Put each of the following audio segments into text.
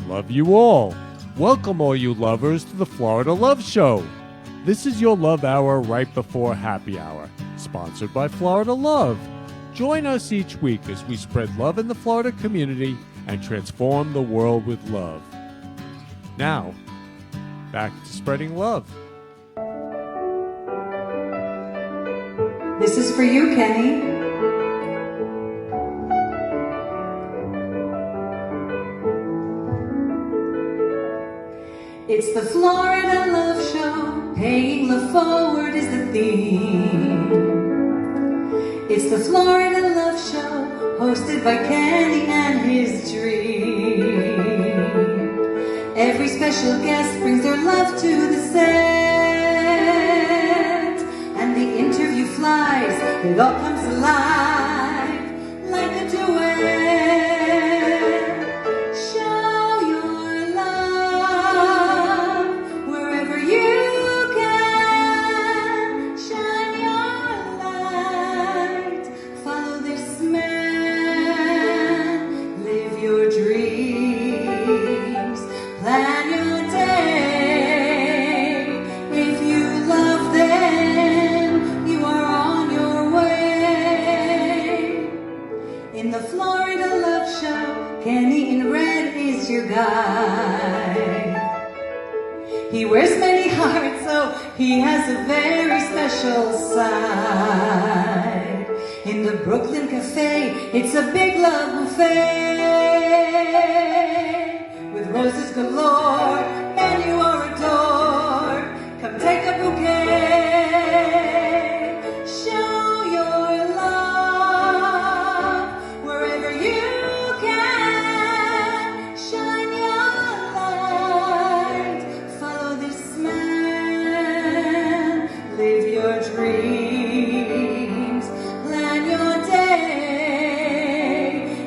Love you all. Welcome all you lovers to the Florida Love Show. This is your love hour right before happy hour, sponsored by Florida Love. Join us each week as we spread love in the Florida community and transform the world with love. Now, back to spreading love. This is for you, Kenny. It's the Florida Love Show, paying love forward is the theme. It's the Florida Love Show, hosted by Kenny and his dream. Every special guest brings their love to the set, and the interview flies, it all comes alive, like a duet. He wears many hearts, so he has a very special side. In the Brooklyn Cafe, it's a big love buffet. With roses galore, and you are adored. Come take a bouquet. Show your love wherever you can. Shine your light. Follow this man. Live your dreams. Plan your day.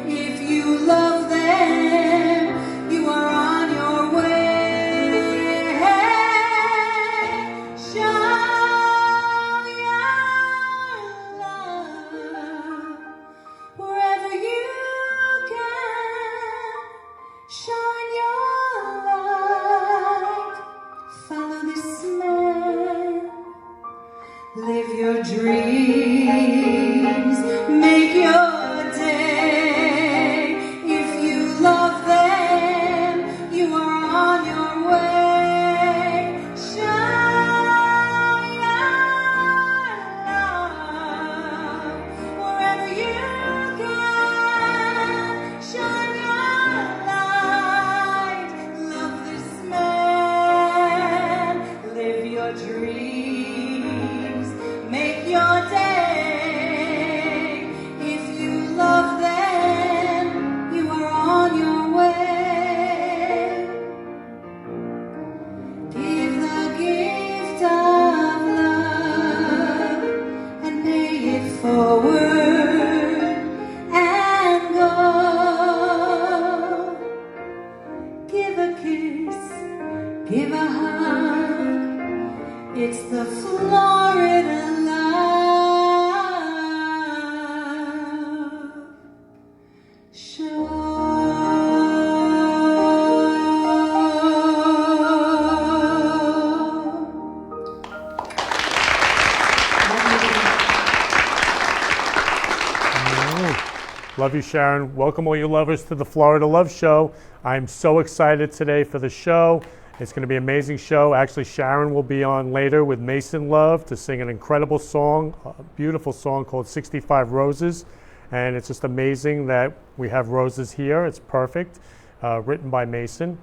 If you love them, you are on your way. Show your love wherever you can. Shine your light. Follow this man. Live your dreams. Make your day. If you love them, you are on your way. Shine your love wherever you can. Shine your light. Love this man. Live your dreams. Make your day. If you love them, you are on your way. Give the gift of love and pay it forward and go. Give a kiss, give a hug. It's the Florida Love Show. Love you, Sharon. Welcome all you lovers to the Florida Love Show. I'm so excited today for the show. It's going to be an amazing show. Actually, Sharon will be on later with Mason Love to sing an incredible song, a beautiful song called 65 Roses. And it's just amazing that we have roses here. It's perfect, written by Mason.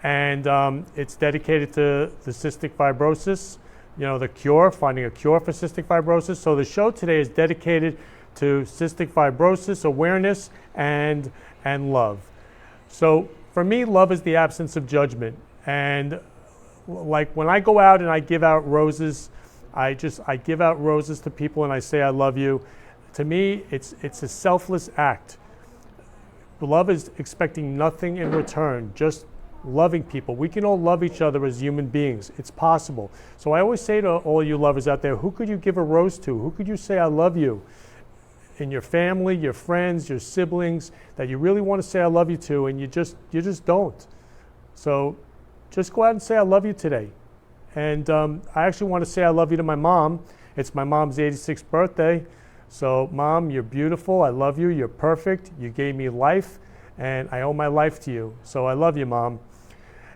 And it's dedicated to the cystic fibrosis, you know, the cure, finding a cure for cystic fibrosis. So the show today is dedicated to cystic fibrosis awareness and love. So for me, love is the absence of judgment. And like when I go out and I give out roses, I give out roses to people and I say I love you. To me, it's a selfless act. Love is expecting nothing in return, just loving people. We can all love each other as human beings. It's possible. So I always say to all you lovers out there, who could you give a rose to? Who could you say I love you? In your family, your friends, your siblings, that you really want to say I love you to, and you just don't. So just go out and say I love you today. And I actually want to say I love you to my mom. It's my mom's 86th birthday. So Mom, you're beautiful. I love you. You're perfect. You gave me life, and I owe my life to you. So I love you, Mom.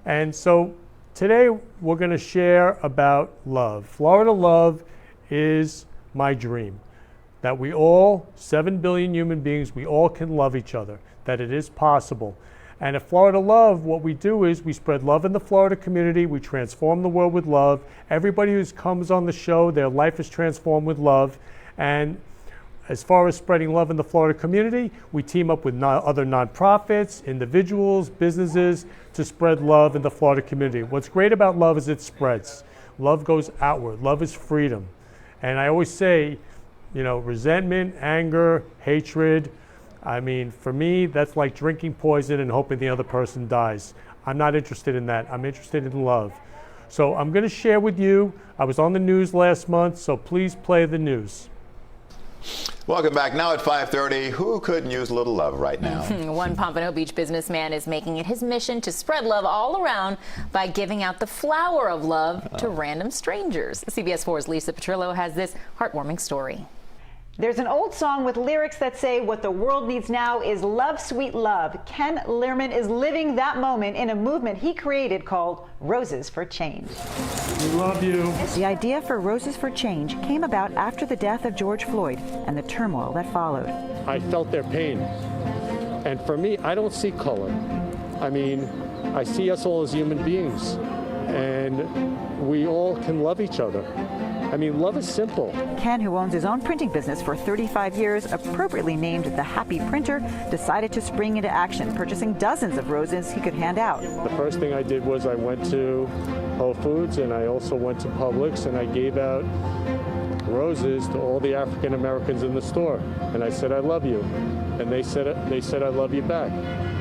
And so today we're going to share about love. Florida love is my dream. That we all, 7 billion human beings, we all can love each other. That it is possible. And at Florida Love, what we do is we spread love in the Florida community. We transform the world with love. Everybody who comes on the show, their life is transformed with love. And as far as spreading love in the Florida community, we team up with other nonprofits, individuals, businesses to spread love in the Florida community. What's great about love is it spreads. Love goes outward. Love is freedom. And I always say, resentment, anger, hatred, I mean, for me, that's like drinking poison and hoping the other person dies. I'm not interested in that. I'm interested in love. So I'm going to share with you, I was on the news last month, so please play the news. Welcome back. Now at 5:30, who couldn't use a little love right now? One Pompano Beach businessman is making it his mission to spread love all around by giving out the flower of love to random strangers. CBS 4's Lisa Petrillo has this heartwarming story. There's an old song with lyrics that say what the world needs now is love, sweet love. Ken Lerman is living that moment in a movement he created called Roses for Change. We love you. The idea for Roses for Change came about after the death of George Floyd and the turmoil that followed. I felt their pain. And for me, I don't see color. I mean, I see us all as human beings. And we all can love each other. I mean, love is simple. Ken, who owns his own printing business for 35 years, appropriately named the Happy Printer, decided to spring into action, purchasing dozens of roses he could hand out. The first thing I did was I went to Whole Foods and I also went to Publix and I gave out roses to all the African Americans in the store. And I said, I love you. And they said, I love you back.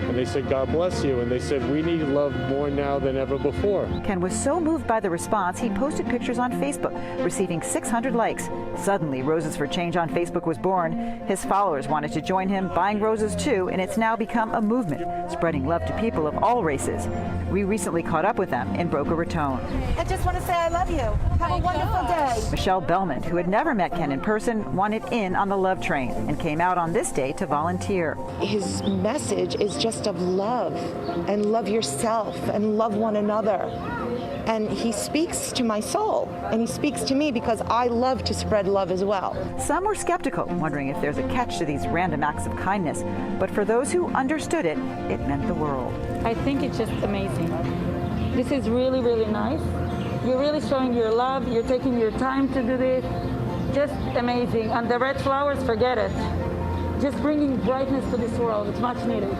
And they said, God bless you. And they said, we need love more now than ever before. Ken was so moved by the response, he posted pictures on Facebook, receiving 600 likes. Suddenly, Roses for Change on Facebook was born. His followers wanted to join him, buying roses too, and it's now become a movement, spreading love to people of all races. We recently caught up with them in Boca Raton. I just want to say I love you. Have a wonderful day. Michelle Bellman, who had never met Ken in person, wanted in on the love train and came out on this day to volunteer. His message is just of love, and love yourself, and love one another. And he speaks to my soul, and he speaks to me because I love to spread love as well. Some were skeptical, wondering if there's a catch to these random acts of kindness. But for those who understood it, it meant the world. I think it's just amazing. This is really, really nice. You're really showing your love. You're taking your time to do this. Just amazing. And the red flowers, forget it. Just bringing brightness to this world. It's much needed.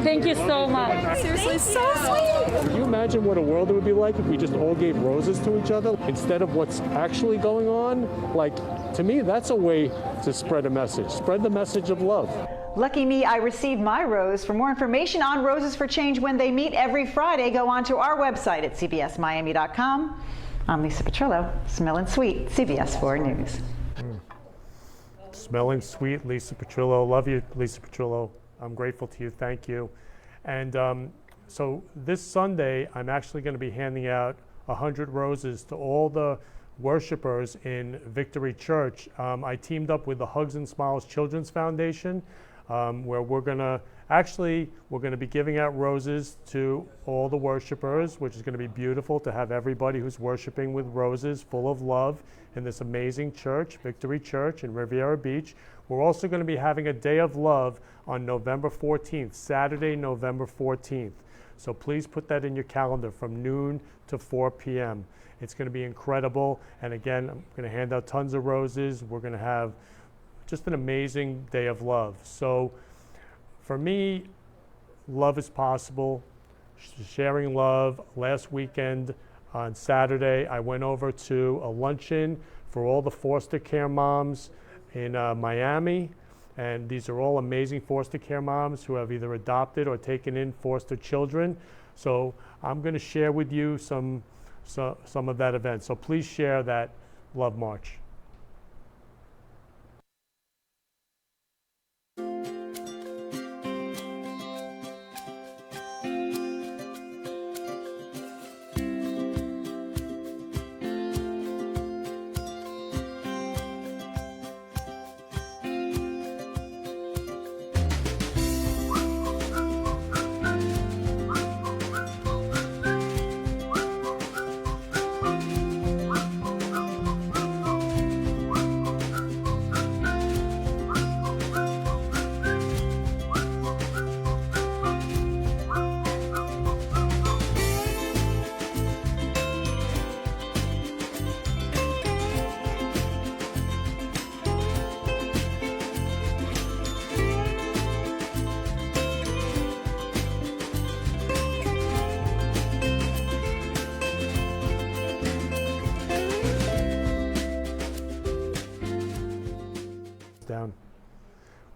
Thank you so much. Seriously, so sweet. Can you imagine what a world it would be like if we just all gave roses to each other instead of what's actually going on? Like, to me, that's a way to spread a message. Spread the message of love. Lucky me, I received my rose. For more information on Roses for Change when they meet every Friday, go on to our website at cbsmiami.com. I'm Lisa Petrillo, smelling sweet, CBS 4 News. Smelling sweet, Lisa Petrillo. Love you, Lisa Petrillo. I'm grateful to you. Thank you. And so this Sunday, I'm actually going to be handing out 100 roses to all the worshipers in Victory Church. I teamed up with the Hugs and Smiles Children's Foundation, where we're going to be giving out roses to all the worshipers, which is going to be beautiful to have everybody who's worshiping with roses full of love in this amazing church, Victory Church in Riviera Beach. We're also going to be having a day of love on November 14th, Saturday, November 14th. So please put that in your calendar from noon to 4 p.m. It's going to be incredible. And again, I'm going to hand out tons of roses. We're going to have just an amazing day of love. So for me, love is possible. Sharing love. Last weekend on Saturday, I went over to a luncheon for all the foster care moms in Miami. And these are all amazing foster care moms who have either adopted or taken in foster children. So I'm going to share with you some of that event. So please share that Love March.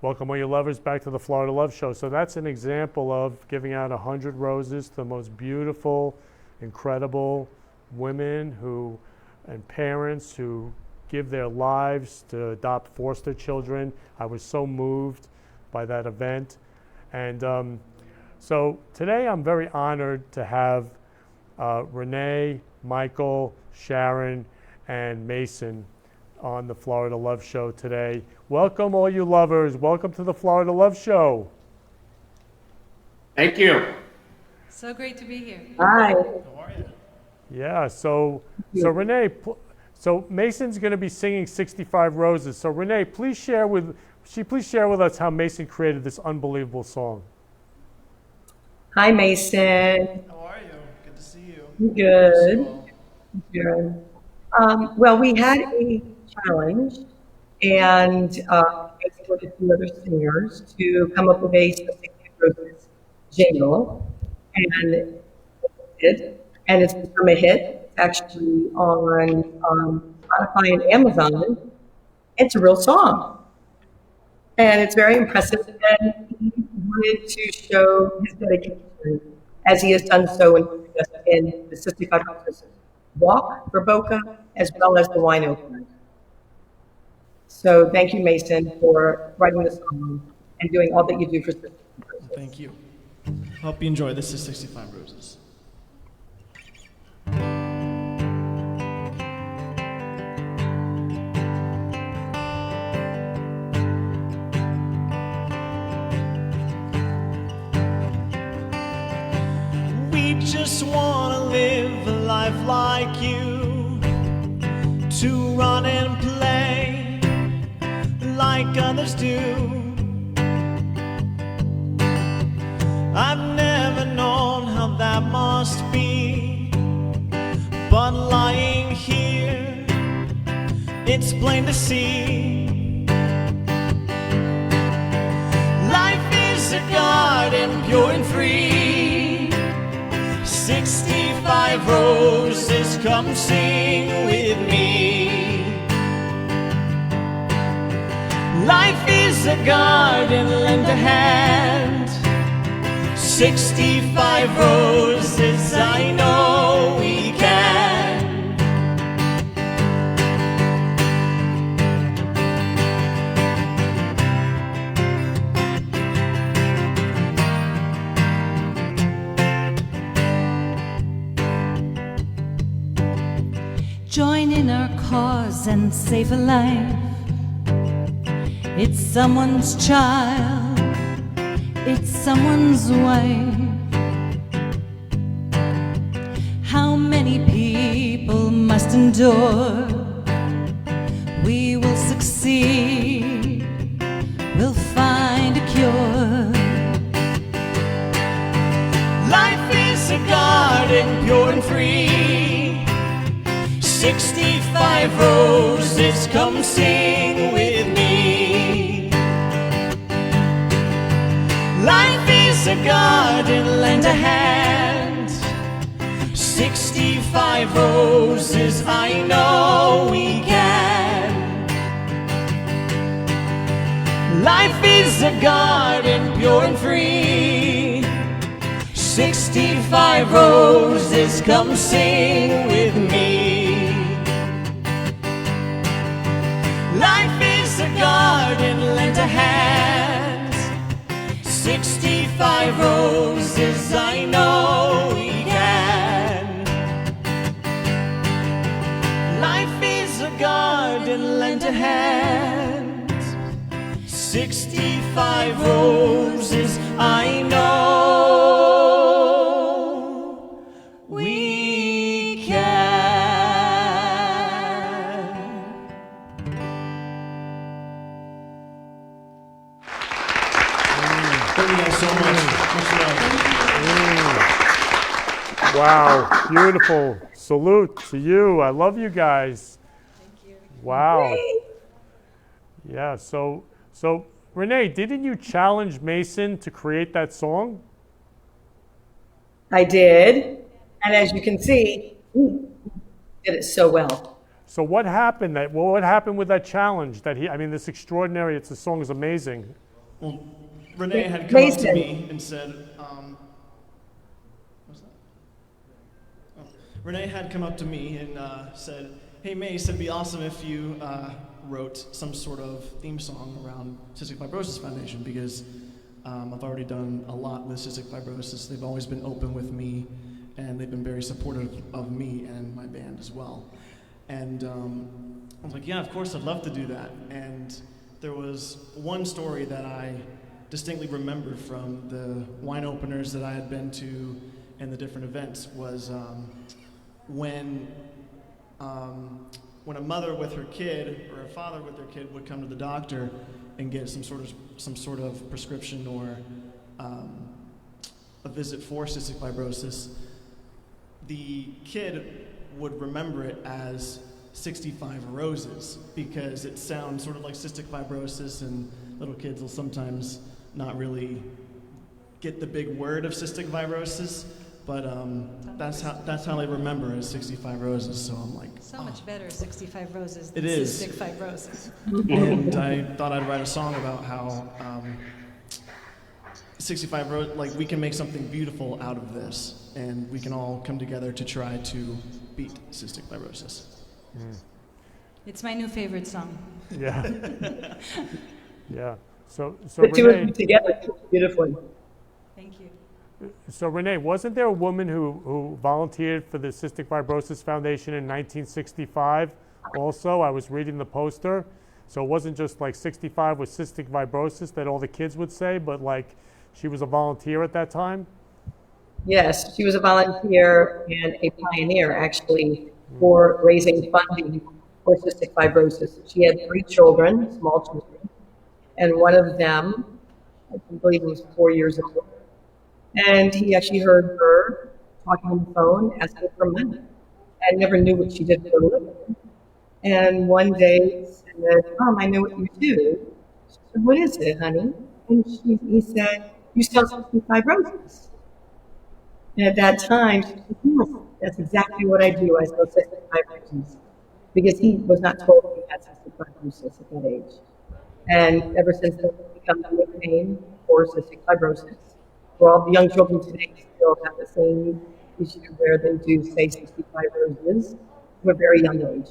Welcome all your lovers back to the Florida Love Show. So that's an example of giving out 100 roses to the most beautiful, incredible women and parents who give their lives to adopt foster children. I was so moved by that event. And so today I'm very honored to have René, Michael, Sharon, and Mason on the Florida Love Show today. Welcome all you lovers. Welcome to the Florida Love Show. Thank you. So great to be here. Hi. Yeah, so René, so Mason's going to be singing 65 Roses. So René, please share with us how Mason created this unbelievable song. Hi, Mason. How are you? Good to see you. Good. Good. Well, we had a challenge, and basically with a few other singers to come up with a specific Roses jingle, and it did, and it's become a hit. It's actually on Spotify and Amazon. It's a real song, and it's very impressive. And he wanted to show his dedication, as he has done so in the Cystic Fibrosis walk for Boca, as well as the wine opener. So thank you, Mason, for writing the song and doing all that you do for Cystic Fibrosis. Thank you. Hope you enjoy. This is 65 Roses. We just want to live a life like you, to run and play like others do. I've never known how that must be, but lying here, it's plain to see. Life is a garden, pure and free. 65 roses, come sing with me. Life is a garden, lend a hand. 65 roses, I know we can. Join in our cause and save a life. It's someone's child, it's someone's wife. How many people must endure? We will succeed, we'll find a cure. Life is a garden, pure and free. 65 roses, come sing with me. Life is a garden, lend a hand. 65 roses, I know we can. Life is a garden, pure and free. 65 roses, come sing with me. Life is a garden, lend a hand. 65 roses, I know we can. Life is a garden, lend a hand. 65 roses, I know we can. Thank you guys so much. Much love. Wow, beautiful. Salute to you. I love you guys. Thank you. Wow. Yeah, so René, didn't you challenge Mason to create that song? I did, and as you can see, he did it so well. So what happened with that challenge that the song is amazing. Well, René had come up to Mason. me and said, what's that? Oh. René had come up to me and said, hey Mace, it'd be awesome if you wrote some sort of theme song around Cystic Fibrosis Foundation, because I've already done a lot with cystic fibrosis. They've always been open with me, and they've been very supportive of me and my band as well. And I was like, yeah, of course, I'd love to do that. And there was one story that I distinctly remembered from the wine openers that I had been to and the different events was when a mother with her kid or a father with their kid would come to the doctor and get some sort of prescription or a visit for cystic fibrosis, the kid would remember it as 65 roses, because it sounds sort of like cystic fibrosis, and little kids will sometimes not really get the big word of cystic fibrosis, but that's how they remember it as 65 roses. So I'm like, So much better 65 roses It than is. cystic fibrosis. and I thought I'd write a song about how 65 roses, like, we can make something beautiful out of this, and we can all come together to try to beat cystic fibrosis. It's my new favorite song. Yeah. Yeah. So The two of René, you together beautifully. Thank you. so René, wasn't there a woman who volunteered for the Cystic Fibrosis Foundation in 1965 also? I was reading the poster. So it wasn't just like 65 with cystic fibrosis that all the kids would say, but like she was a volunteer at that time? Yes, she was a volunteer and a pioneer, actually, for raising funding for cystic fibrosis. She had 3 children, small children, and one of them, I believe it was 4 years old. And he actually heard her talking on the phone, asking for money. I never knew what she did for a living. And one day he said, Mom, I know what you do. She said, what is it, honey? And he said, you sell cystic fibrosis. And at that time, she said, yes, that's exactly what I do. I sell cystic fibrosis. Because he was not told he had cystic fibrosis at that age. And ever since then, it's become a nickname for cystic fibrosis. For all the young children today still have the same issue where they do say cystic fibrosis from a very young age.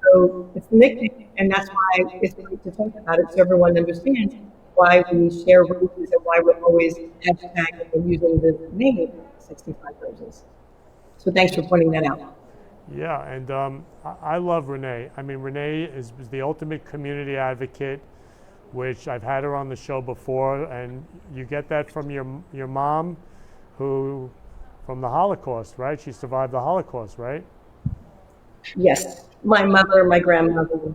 So it's the nickname, and that's why it's great to talk about it so everyone understands why we share roses and why we're always hashtagging and using the name cystic fibrosis. So thanks for pointing that out. Yeah, and I love René. I mean, René is the ultimate community advocate, which I've had her on the show before, and you get that from your mom, who, from the Holocaust, right? She survived the Holocaust, right? Yes, my mother, my grandmother,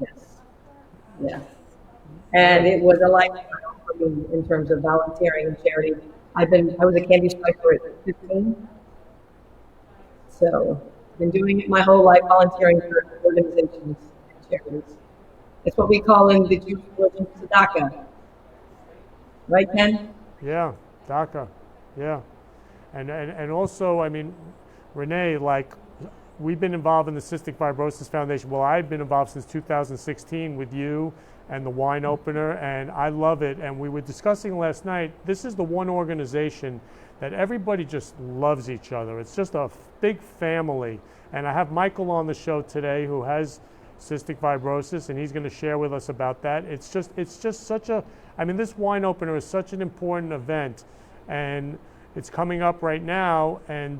yes, yes. And it was a lifetime for me in terms of volunteering and charity. I was a candy striper at 15, so I've been doing it my whole life, volunteering for organizations and charities. It's what we call in the Jewish religion tzedakah. Right, Ken? Yeah, DACA, yeah. And also, I mean, René, like, we've been involved in the Cystic Fibrosis Foundation. Well, I've been involved since 2016 with you and the wine opener, and I love it. And we were discussing last night, this is the one organization that everybody just loves each other. It's just a big family. And I have Michael on the show today who has cystic fibrosis, and he's going to share with us about that. It's just such a, I mean, this wine opener is such an important event, and it's coming up right now, and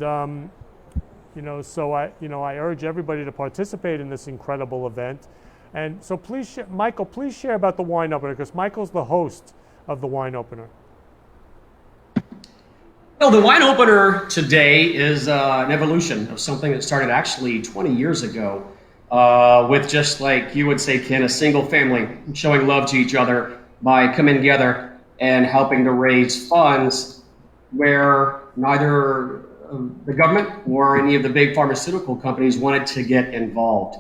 so I urge everybody to participate in this incredible event. And so please, Michael, please share about the wine opener, because Michael's the host of the wine opener. Well, the wine opener today is an evolution of something that started actually 20 years ago with, just like you would say, Ken, a single family showing love to each other by coming together and helping to raise funds where neither the government or any of the big pharmaceutical companies wanted to get involved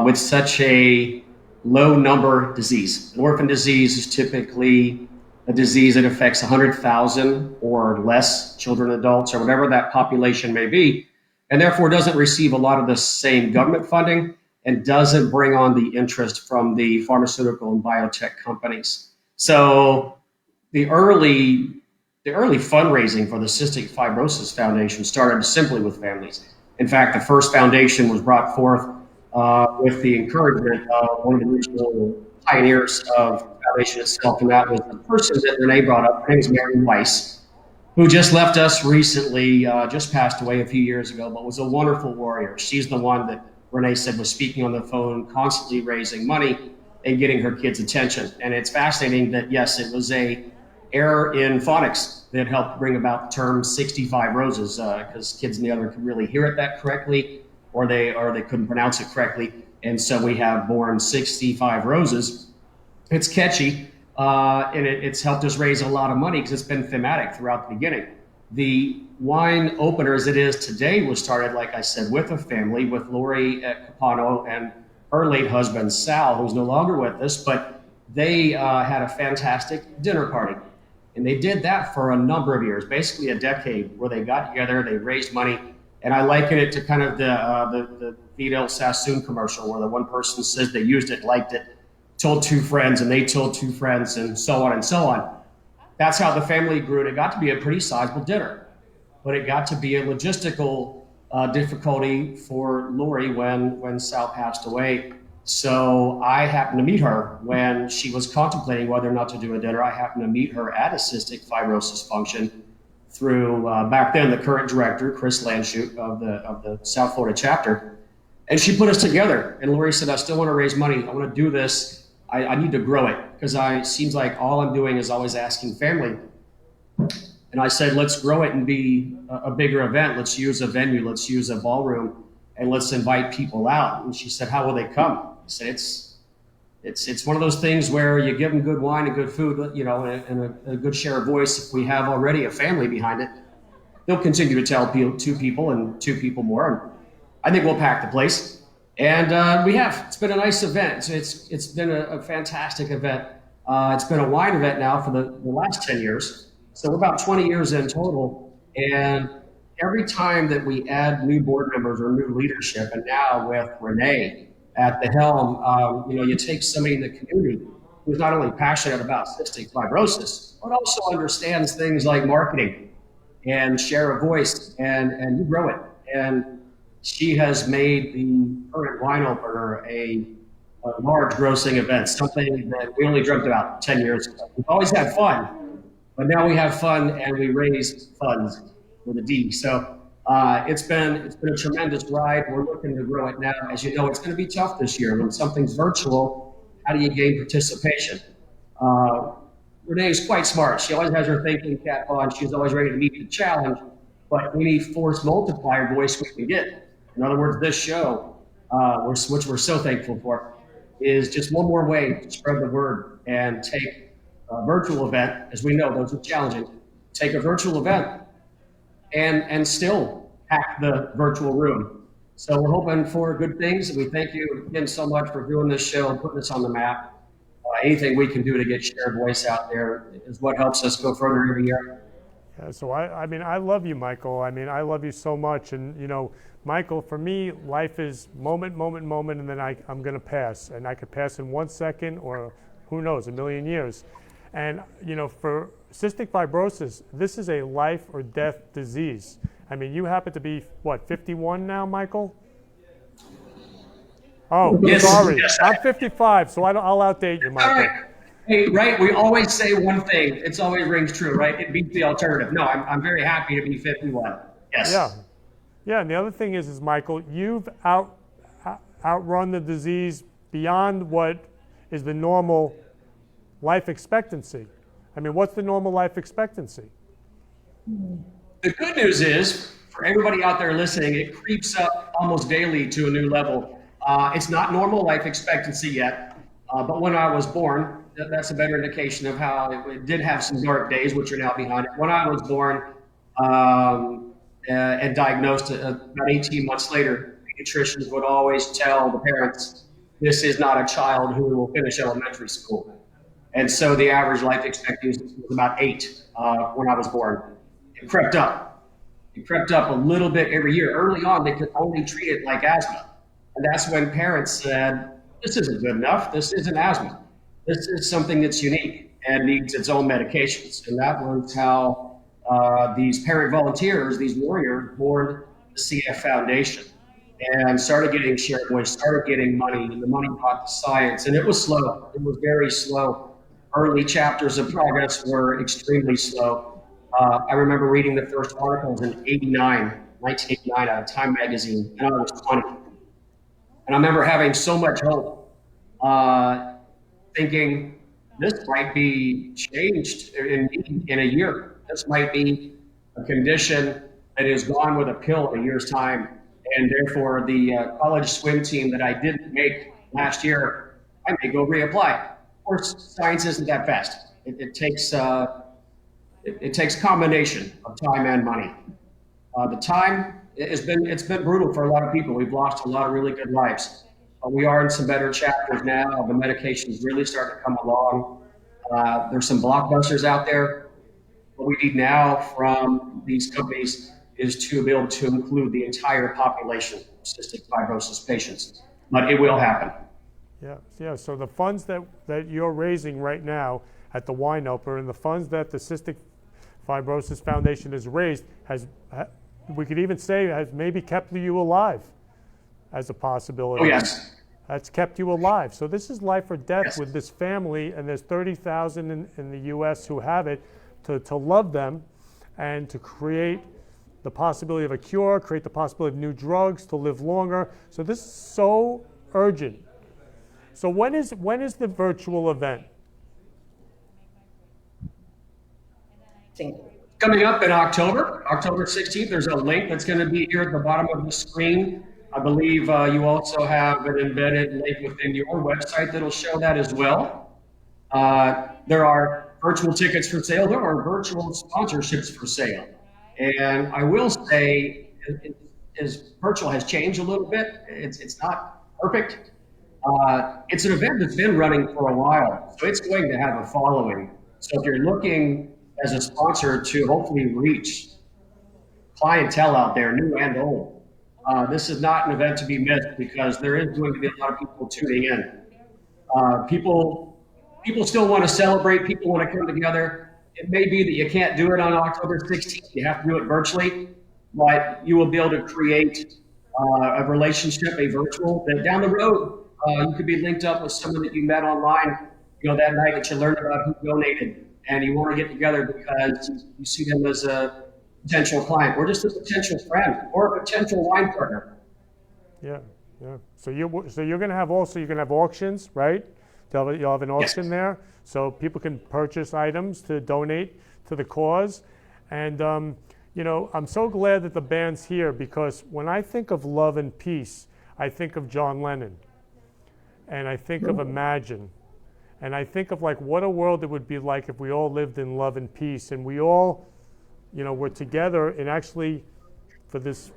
with such a low number disease. An orphan disease is typically a disease that affects 100,000 or less children, adults, or whatever that population may be, and therefore doesn't receive a lot of the same government funding and doesn't bring on the interest from the pharmaceutical and biotech companies. So the early fundraising for the Cystic Fibrosis Foundation started simply with families. In fact, the first foundation was brought forth with the encouragement of one of the original pioneers of the foundation itself, and that was the person that René brought up. Her name is Mary Weiss, who just left us recently, just passed away a few years ago, but was a wonderful warrior. She's the one that René said was speaking on the phone, constantly raising money and getting her kids' attention. And it's fascinating that, yes, it was a error in phonics that helped bring about the term 65 roses, because kids in the other could really hear it that correctly, or they couldn't pronounce it correctly. And so we have born 65 roses. It's catchy, and it's helped us raise a lot of money because it's been thematic throughout the beginning. The wine opener, as it is today, was started, like I said, with a family, with Lauri at Capano and her late husband, Sal, who's no longer with us, but they had a fantastic dinner party. And they did that for a number of years, basically a decade, where they got together, they raised money. And I liken it to kind of the Fidel Sassoon commercial, where the one person says they used it, liked it, told two friends, and they told two friends, and so on and so on. That's how the family grew, and it got to be a pretty sizable dinner. But it got to be a logistical difficulty for Lauri when Sal passed away. So I happened to meet her when she was contemplating whether or not to do a dinner. I happened to meet her at a cystic fibrosis function through back then the current director, Chris Landshut of the South Florida chapter. And she put us together. And Lauri said, I still want to raise money. I want to do this. I need to grow it, because it seems like all I'm doing is always asking family. And I said, let's grow it and be a bigger event. Let's use a venue. Let's use a ballroom, and let's invite people out. And she said, how will they come? I said, it's one of those things where you give them good wine and good food, you know, and a good share of voice. If we have already a family behind it, they'll continue to tell two people and two people more. And I think we'll pack the place. And we have. It's been a nice event. It's been a fantastic event. It's been a wine event now for the last 10 years. So we're about 20 years in total. And every time that we add new board members or new leadership, and now with René at the helm, you take somebody in the community who's not only passionate about cystic fibrosis, but also understands things like marketing and share a voice, and you grow it. And she has made the current wine opener a large grossing event, something that we only dreamt about 10 years ago. We've always had fun, but now we have fun and we raise funds with a D. So it's been a tremendous ride. We're looking to grow it now. As you know, it's going to be tough this year. When something's virtual, how do you gain participation? René is quite smart. She always has her thinking cap on. She's always ready to meet the challenge, but any force multiplier voice we can get. In other words, this show, which we're so thankful for, is just one more way to spread the word and take a virtual event. As we know, those are challenging. Take a virtual event and still pack the virtual room. So we're hoping for good things. We thank you again so much for doing this show and putting us on the map. Anything we can do to get shared voice out there is what helps us go further every year. Yeah, so I mean, I love you, Michael. I mean, I love you so much. And, Michael, for me, life is moment, and then I'm going to pass. And I could pass in 1 second, or who knows, a million years. And, for cystic fibrosis, this is a life or death disease. I mean, you happen to be, 51 now, Michael? Oh, yes, sorry. Yes. I'm 55, so I'll outdate you, Michael. All right. Hey, right, we always say one thing. It's always rings true, right? It beats the alternative. No, I'm very happy to be 51. Yes. Yeah. Yeah, and the other thing is Michael, you've outrun the disease beyond what is the normal life expectancy. I mean, what's the normal life expectancy? The good news is, for everybody out there listening, it creeps up almost daily to a new level. It's not normal life expectancy yet, but when I was born, that's a better indication of how it did have some dark days, which are now behind it. When I was born and diagnosed about 18 months later, pediatricians would always tell the parents, this is not a child who will finish elementary school. And so the average life expectancy was about 8 when I was born. It crept up. It crept up a little bit every year. Early on, they could only treat it like asthma. And that's when parents said, this isn't good enough. This isn't asthma. This is something that's unique. and needs its own medications. And that was how these parent volunteers, these warriors, born the CF Foundation and started getting shared voice, started getting money, and the money brought the science. And it was slow. It was very slow. Early chapters of progress were extremely slow. I remember reading the first articles in 1989 out of Time magazine, and I was 20. And I remember having so much hope, thinking this might be changed in a year. This might be a condition that is gone with a pill in a year's time. And therefore, the college swim team that I didn't make last year, I may go reapply. Of course, science isn't that fast. It takes combination of time and money. The time it's been brutal for a lot of people. We've lost a lot of really good lives. We are in some better chapters now. The medications really start to come along. There's some blockbusters out there. What we need now from these companies is to be able to include the entire population of cystic fibrosis patients. But it will happen. Yeah. So the funds that you're raising right now at the Wine Opener and the funds that the Cystic Fibrosis Foundation has raised we could even say has maybe kept you alive as a possibility. Oh, yes. That's kept you alive. So this is life or death with this family, and there's 30,000 in the U.S. who have it, to love them and to create the possibility of a cure, create the possibility of new drugs, to live longer. So this is so urgent. So when is the virtual event? Coming up in October 16th, there's a link that's going to be here at the bottom of the screen. I believe you also have an embedded link within your website that'll show that as well. There are virtual tickets for sale. There are virtual sponsorships for sale. And I will say, virtual has changed a little bit. It's not perfect. It's an event that's been running for a while, so it's going to have a following. So if you're looking as a sponsor to hopefully reach clientele out there, new and old, this is not an event to be missed, because there is going to be a lot of people tuning in. People still want to celebrate. People want to come together. It may be that you can't do it on October 16th. You have to do it virtually, but you will be able to create a relationship, a virtual, that down the road, you could be linked up with someone that you met online, that night that you learned about who donated, and you want to get together because you see them as a potential client or just a potential friend or a potential wine partner. Yeah. So you're going to have auctions, right? You'll have an auction there, so people can purchase items to donate to the cause. And I'm so glad that the band's here, because when I think of love and peace, I think of John Lennon, and I think of Imagine, and I think of what a world it would be like if we all lived in love and peace, and we all, were together and actually for this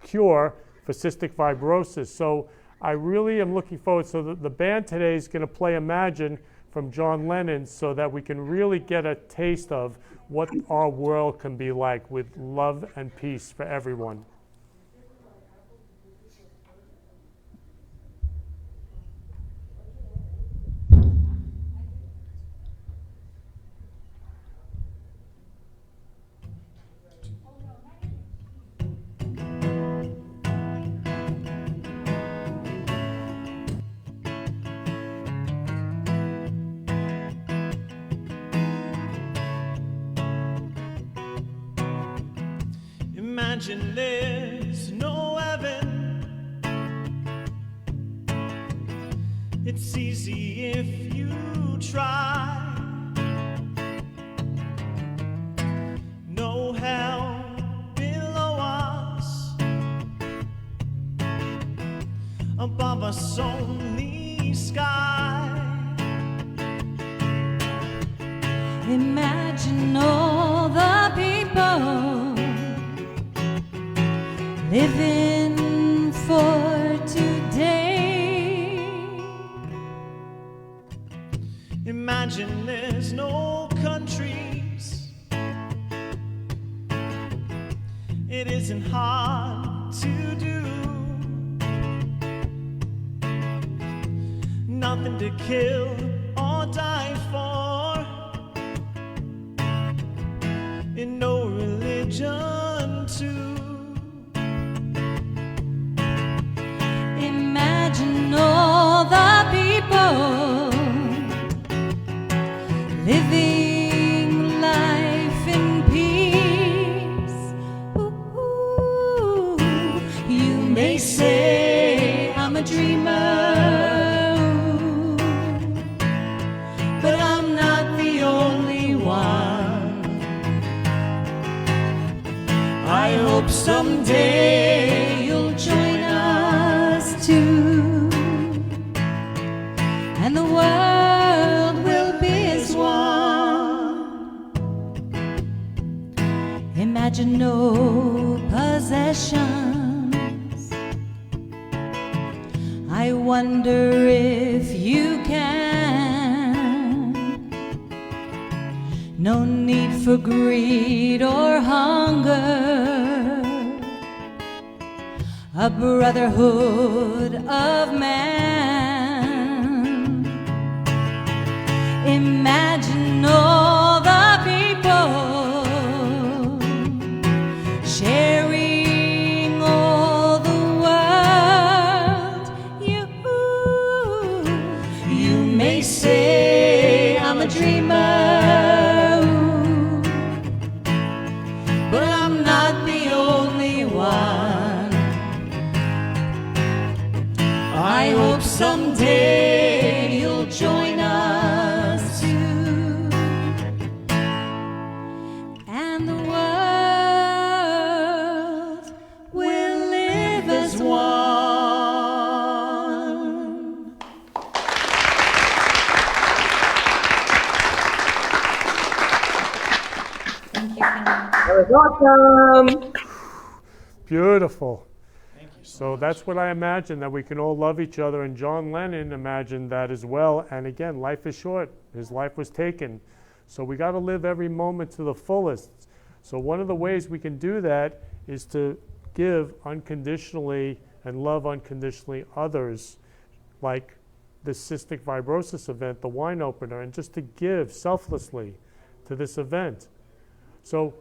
cure for cystic fibrosis. So I really am looking forward. So the band today is going to play Imagine from John Lennon, so that we can really get a taste of what our world can be like with love and peace for everyone. Imagine there's no heaven. It's easy if you try. No hell below us, above us only sky. Imagine all the people living for today. Imagine there's no countries. It isn't hard to do. Nothing to kill or die for. In no religion too. Imagine all the people living life in peace. Ooh, you may say I'm a dreamer, but I'm not the only one. I hope someday you'll join us too, and the world will be as one. Imagine no possessions. I wonder if you can. No need for greed or hunger. A brotherhood of man. Imagine all the people sharing all the world. You may say I'm a dreamer, but I'm not the only one. I hope someday you'll join us too, and the world will live as one. Thank you, Ken. That was awesome. Beautiful. So that's what I imagine, that we can all love each other. And John Lennon imagined that as well. And again, life is short. His life was taken. So we got to live every moment to the fullest. So one of the ways we can do that is to give unconditionally and love unconditionally others, like the cystic fibrosis event, the wine opener, and just to give selflessly to this event. So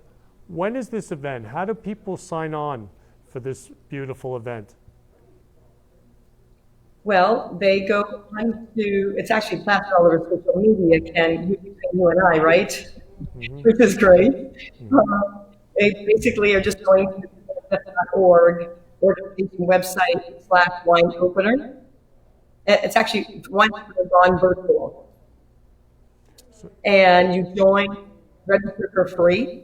when is this event? How do people sign on for this beautiful event? Well, they go on to, it's actually plastered all over social media, Ken, you and I, right? Mm-hmm. Which is great. They basically are just going to CSF.org organization website /wine opener. It's actually wine opener gone virtual. And you join, register for free,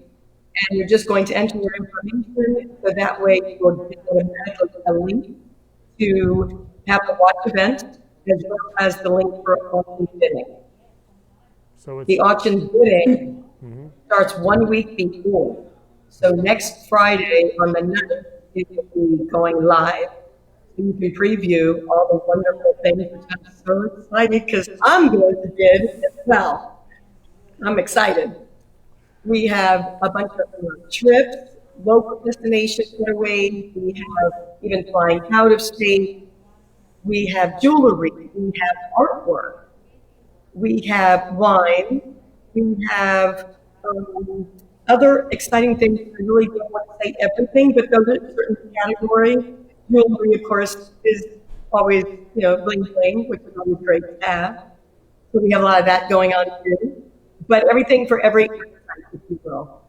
and you're just going to enter your information, so that way you'll get automatically a link to have the watch event, as well as the link for auction bidding. So it's The auction bidding starts 1 week before. So next Friday on the 9th, it will be going live. So you can preview all the wonderful things, which I'm so excited because I'm going to bid as well. I'm excited. We have a bunch of trips, local destination getaways. We have even flying out of state. We have jewelry. We have artwork. We have wine. We have other exciting things. I really don't want to say everything, but those are certain categories. Jewelry, of course, is always, bling bling, which is always great to have. So we have a lot of that going on too. But everything for every exercise, if you will.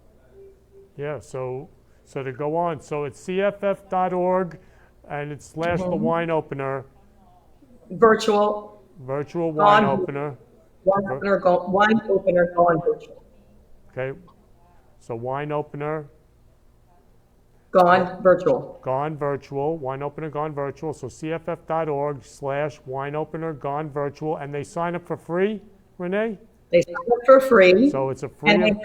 Yeah, so to go on, so it's cff.org and it's / the wine opener. Virtual wine opener. Wine opener gone virtual. Okay, so wine opener. Gone virtual. Gone virtual, wine opener gone virtual. So cff.org / wine opener gone virtual, and they sign up for free, Renee? They sign up for free. So it's a free, and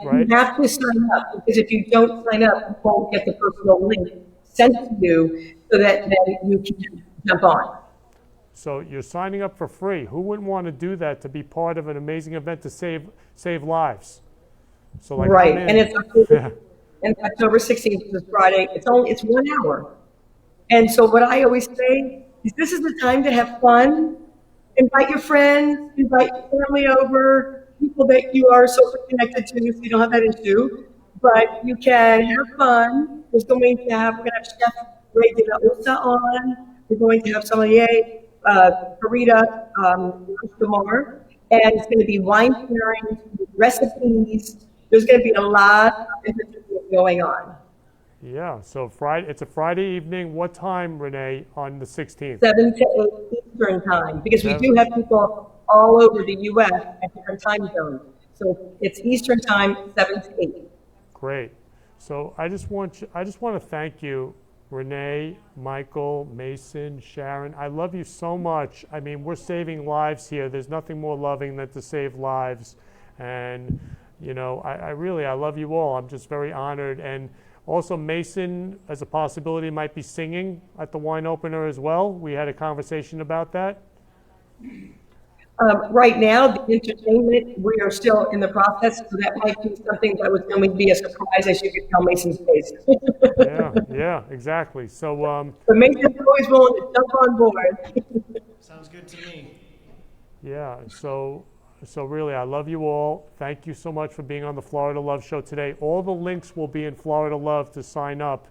right? You have to sign up, because if you don't sign up, you won't get the personal link sent to you so that then you can jump on. So you're signing up for free. Who wouldn't want to do that to be part of an amazing event to save lives? So like right, and it's October 16th, which is Friday. It's 1 hour. And so what I always say is this is the time to have fun invite your friends, invite your family over, people that you are socially connected to, so you don't have that issue. But you can have fun. We're going to have Chef Ray de la Osa on. We're going to have sommelier Karita Kumar, and it's going to be wine pairings, recipes. There's going to be a lot of interesting things going on. Yeah, so Friday, it's a Friday evening. What time, Renee, on the 16th? 7 to 8 Eastern time, because we do have people all over the U.S. at different time zones. So it's Eastern time, 7 to 8. Great. So I just want to thank you, Renee, Michael, Mason, Sharon. I love you so much. I mean, we're saving lives here. There's nothing more loving than to save lives. And, you know, I really love you all. I'm just very honored. And also, Mason, as a possibility, might be singing at the wine opener as well. We had a conversation about that. Right now, the entertainment, we are still in the process, so that might be something that was going to be a surprise, as you could tell Mason's face. Yeah, exactly. So, but Mason's always willing to jump on board. Sounds good to me. Yeah, so really, I love you all. Thank you so much for being on the Florida Love Show today. All the links will be in Florida Love to sign up.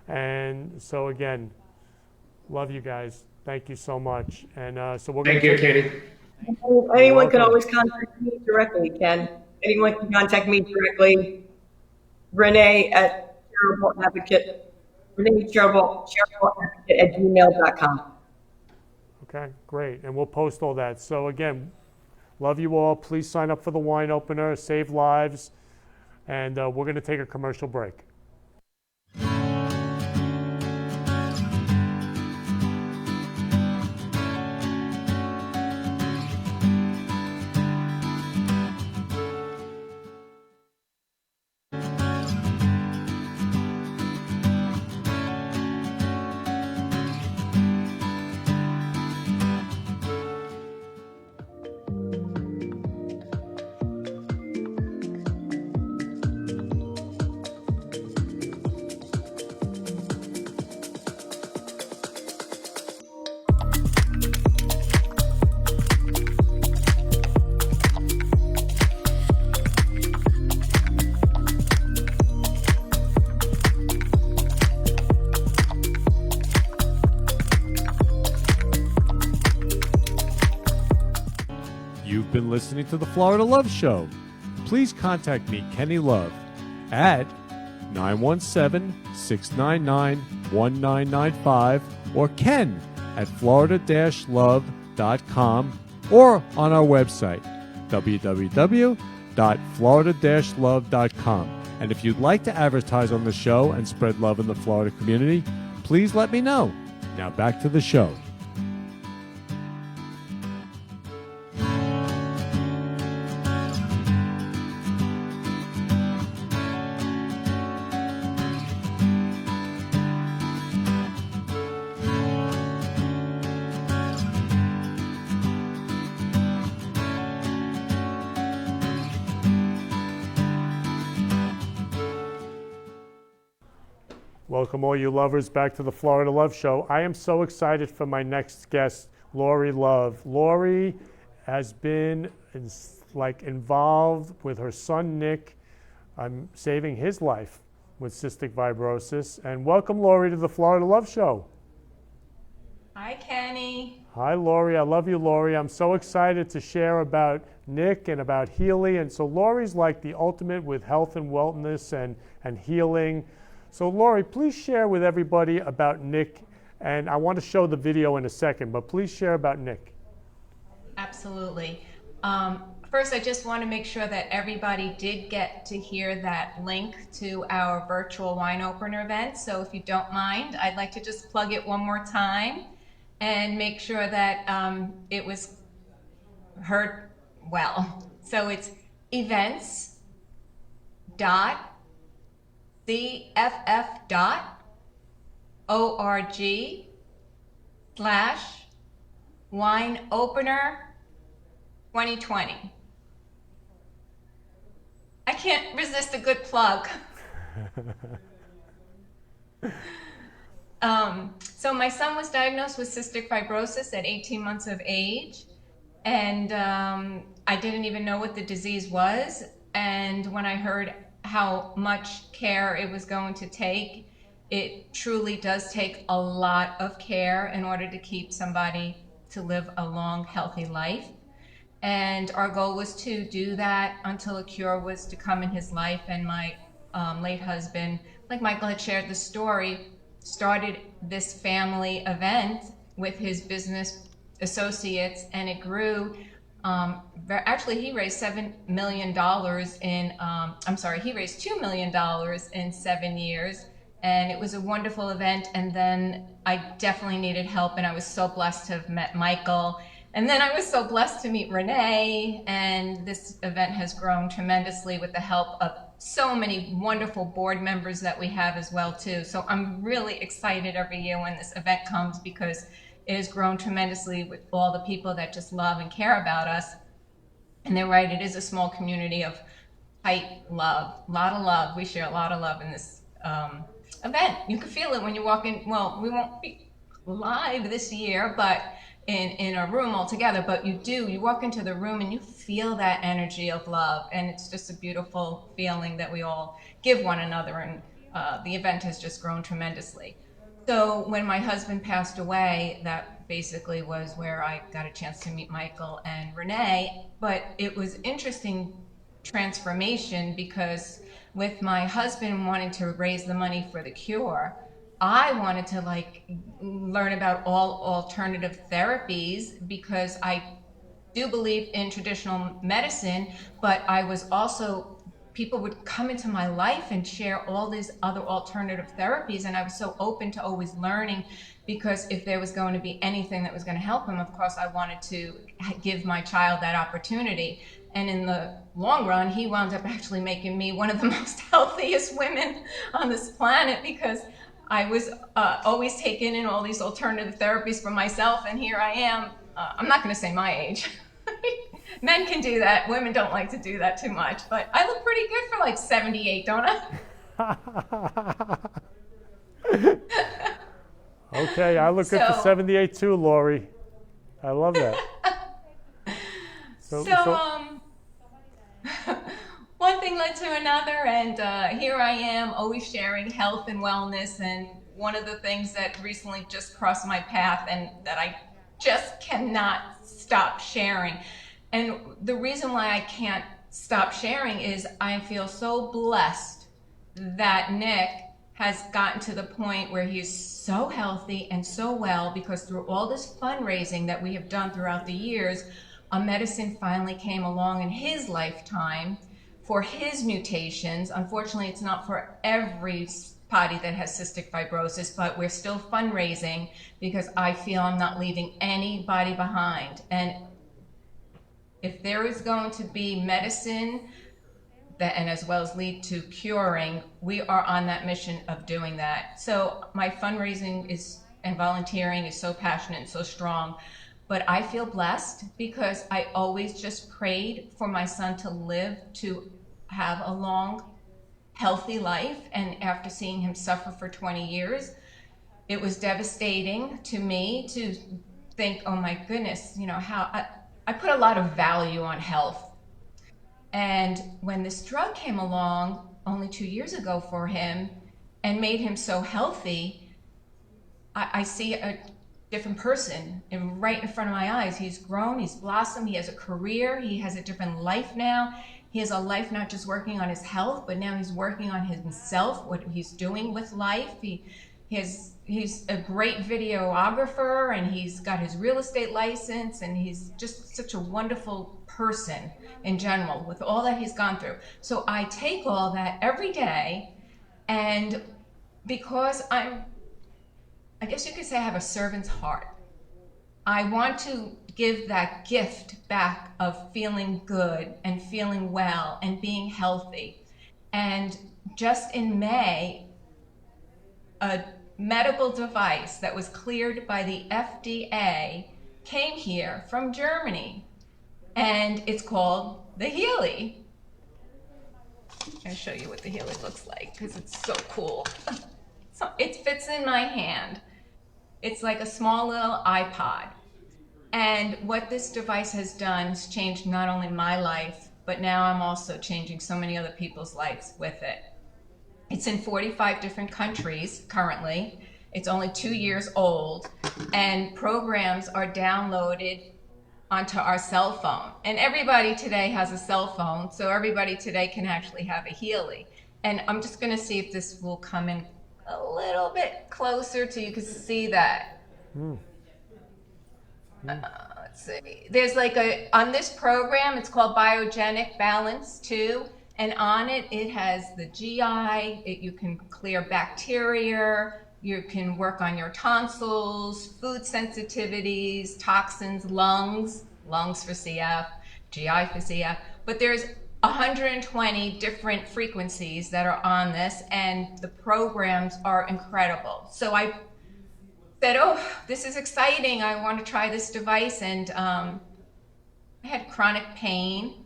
And so again, love you guys. Thank you so much. And so we're going to Thank you, Katie. Anyone can always contact me directly, Ken. Anyone can contact me directly. René at Charitable Advocate, René Charitable Advocate at gmail.com. Okay, great. And we'll post all that. So again, love you all. Please sign up for the wine opener, save lives. And we're going to take a commercial break. You've been listening to the Florida Love Show. Please contact me, Kenny Love, at 917-699-1995 or Ken at florida-love.com or on our website, www.florida-love.com. And if you'd like to advertise on the show and spread love in the Florida community, please let me know. Now back to the show. Welcome all you lovers back to the Florida Love Show. I am so excited for my next guest, Lauri Love. Lauri has been involved with her son Nick. I'm saving his life with cystic fibrosis. And welcome, Lauri, to the Florida Love Show. Hi, Kenny. Hi, Lauri. I love you, Lauri. I'm so excited to share about Nick and about Healy. And so Lauri's like the ultimate with health and wellness and healing. So Lauri, please share with everybody about Nick. And I want to show the video in a second, but please share about Nick. Absolutely. First, I just want to make sure that everybody did get to hear that link to our virtual wine opener event. So if you don't mind, I'd like to just plug it one more time and make sure that it was heard well. So it's events.cff.org/wine opener 2020. I can't resist a good plug. So my son was diagnosed with cystic fibrosis at 18 months of age, And I didn't even know what the disease was. And when I heard how much care it was going to take, it truly does take a lot of care in order to keep somebody to live a long, healthy life. And our goal was to do that until a cure was to come in his life. And my late husband, like Michael had shared the story, started this family event with his business associates, and it grew. Actually, he raised $7 million he raised $2 million in 7 years. And it was a wonderful event. And then I definitely needed help, and I was so blessed to have met Michael. And then I was so blessed to meet René, and this event has grown tremendously with the help of so many wonderful board members that we have as well too. So I'm really excited every year when this event comes, because it has grown tremendously with all the people that just love and care about us. And they're right, it is a small community of tight love, a lot of love. We share a lot of love in this event. You can feel it when you walk in. Well, we won't be live this year, but in a room all together, but you walk into the room and you feel that energy of love, and it's just a beautiful feeling that we all give one another, and the event has just grown tremendously. So when my husband passed away, that basically was where I got a chance to meet Michael and René, but it was interesting transformation, because with my husband wanting to raise the money for the cure, I wanted to learn about all alternative therapies, because I do believe in traditional medicine, but I was also, people would come into my life and share all these other alternative therapies, and I was so open to always learning, because if there was going to be anything that was going to help him, of course I wanted to give my child that opportunity. And in the long run, he wound up actually making me one of the most healthiest women on this planet, because I was always taking in all these alternative therapies for myself, and here I am. I'm not going to say my age. Men can do that. Women don't like to do that too much, but I look pretty good for 78, don't I? Okay, I look good for 78 too, Lauri. I love that. One thing led to another, and here I am, always sharing health and wellness. And one of the things that recently just crossed my path, and that I just cannot stop sharing. And the reason why I can't stop sharing is I feel so blessed that Nick has gotten to the point where he's so healthy and so well, because through all this fundraising that we have done throughout the years, a medicine finally came along in his lifetime for his mutations. Unfortunately, it's not for everybody that has cystic fibrosis, but we're still fundraising, because I feel I'm not leaving anybody behind. And if there is going to be medicine that, and as well as lead to curing, we are on that mission of doing that. So my fundraising and volunteering is so passionate and so strong. But I feel blessed, because I always just prayed for my son to live to have a long, healthy life. And after seeing him suffer for 20 years, it was devastating to me to think, oh my goodness, how I put a lot of value on health. And when this drug came along only 2 years ago for him and made him so healthy, I see a different person right in front of my eyes. He's grown, he's blossomed, he has a career, he has a different life now. He has a life not just working on his health, but now he's working on himself, what he's doing with life. He's a great videographer, and he's got his real estate license, and he's just such a wonderful person in general with all that he's gone through. So I take all that every day, and because I guess you could say I have a servant's heart. I want to give that gift back of feeling good and feeling well and being healthy. And just in May, a medical device that was cleared by the FDA came here from Germany, and it's called the Healy. I'll show you what the Healy looks like, because it's so cool. So it fits in my hand. It's like a small little iPod. And what this device has done has changed not only my life, but now I'm also changing so many other people's lives with it. It's in 45 different countries currently. It's only 2 years old, and programs are downloaded onto our cell phone. And everybody today has a cell phone, so everybody today can actually have a Healy. And I'm just gonna see if this will come in a little bit closer so you can see that. Let's see. There's like on this program, it's called Biogenic Balance 2. And on it, it has the GI, you can clear bacteria, you can work on your tonsils, food sensitivities, toxins, lungs for CF, GI for CF. But there's 120 different frequencies that are on this, and the programs are incredible. So I said, oh, this is exciting. I want to try this device. And I had chronic pain.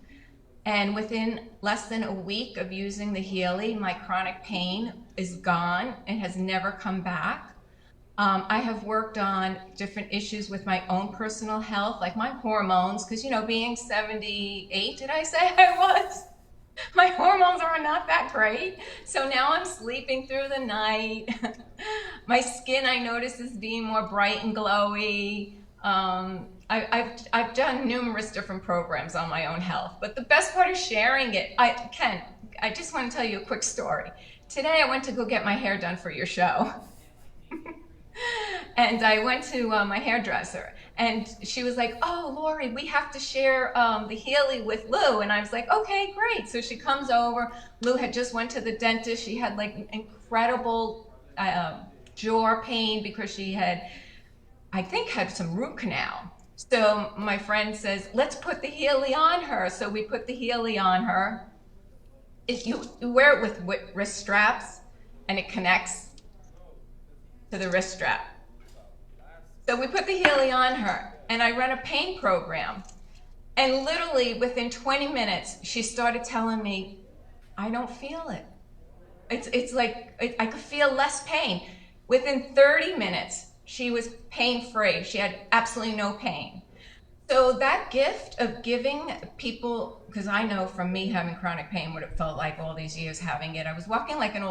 And within less than a week of using the Healy, my chronic pain is gone. It has never come back. I have worked on different issues with my own personal health, like my hormones, because, you know, being 78, did I say I was? My hormones are not that great. So now I'm sleeping through the night. My skin, I notice, is being more bright and glowy. I've done numerous different programs on my own health, but the best part is sharing it. Ken, I just want to tell you a quick story. Today I went to go get my hair done for your show. And I went to my hairdresser, and she was like, oh, Lauri, we have to share the Healy with Lou. And I was like, okay, great. So she comes over. Lou had just went to the dentist. She had like incredible jaw pain because she had, I think, had some root canal. So my friend says, let's put the Healy on her. So we put the Healy on her. If you wear it with wrist straps, and it connects to the wrist strap. So we put the Healy on her, and I run a pain program. And literally within 20 minutes, she started telling me, I don't feel it. It's like, I could feel less pain. Within 30 minutes, she was pain-free. She had absolutely no pain. So that gift of giving people, because I know from me having chronic pain what it felt like all these years having it, I was walking like an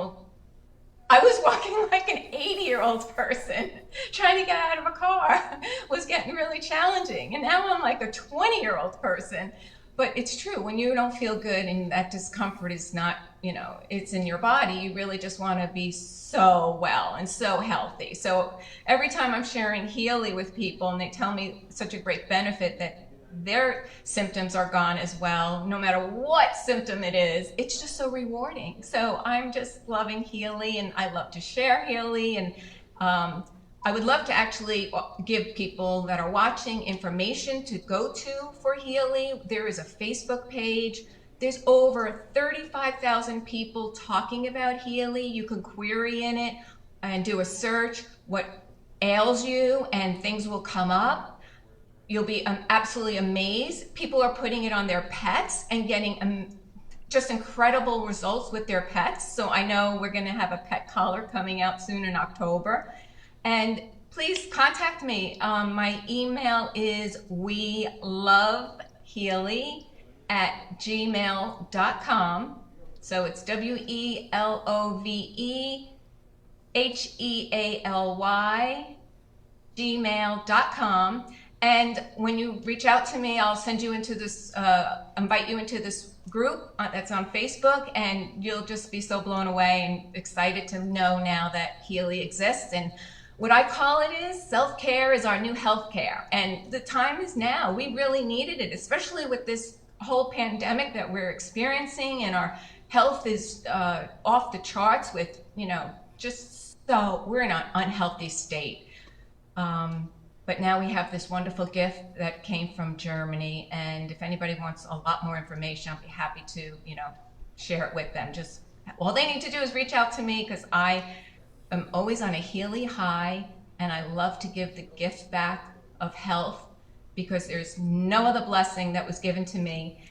80-year-old person trying to get out of a car. Was getting really challenging. And now I'm like a 20-year-old person. But it's true, when you don't feel good and that discomfort is not, you know, it's in your body, you really just want to be so well and so healthy. So every time I'm sharing Healy with people and they tell me such a great benefit that their symptoms are gone as well, no matter what symptom it is, it's just so rewarding. So I'm just loving Healy, and I love to share Healy, and I would love to actually give people that are watching information to go to for Healy. There is a Facebook page. There's over 35,000 people talking about Healy. You can query in it and do a search, what ails you, and things will come up. You'll be absolutely amazed. People are putting it on their pets and getting just incredible results with their pets. So I know we're going to have a pet collar coming out soon in October. And please contact me. My email is welovehealy@gmail.com. So it's WELOVEHEALY gmail.com. And when you reach out to me, I'll send you into this, invite you into this group that's on Facebook, and you'll just be so blown away and excited to know now that Healy exists. And what I call it is self-care is our new healthcare. And the time is now. We really needed it, especially with this whole pandemic that we're experiencing, and our health is off the charts with, you know, just so we're in an unhealthy state. But now we have this wonderful gift that came from Germany, and if anybody wants a lot more information, I'll be happy to, you know, share it with them. Just all they need to do is reach out to me, because I am always on a Healy high, and I love to give the gift back of health, because there's no other blessing that was given to me.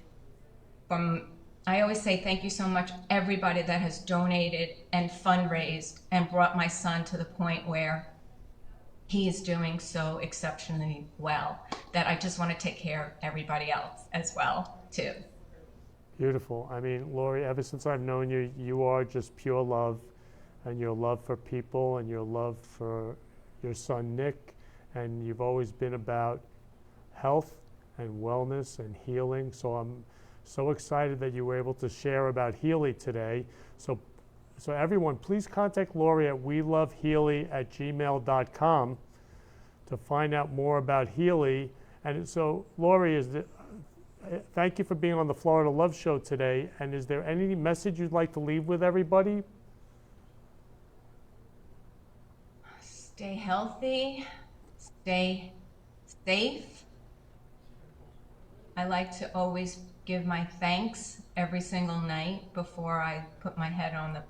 I always say thank you so much, everybody that has donated and fundraised and brought my son to the point where he is doing so exceptionally well that I just want to take care of everybody else as well, too. Beautiful. I mean, Lauri, ever since I've known you, you are just pure love, and your love for people and your love for your son, Nick, and you've always been about health and wellness and healing. So I'm so excited that you were able to share about Healy today. So everyone, please contact Lauri at welovehealy@gmail.com to find out more about Healy. And so, Lauri, thank you for being on the Florida Love Show today. And is there any message you'd like to leave with everybody? Stay healthy, stay safe. I like to always give my thanks every single night before I put my head on the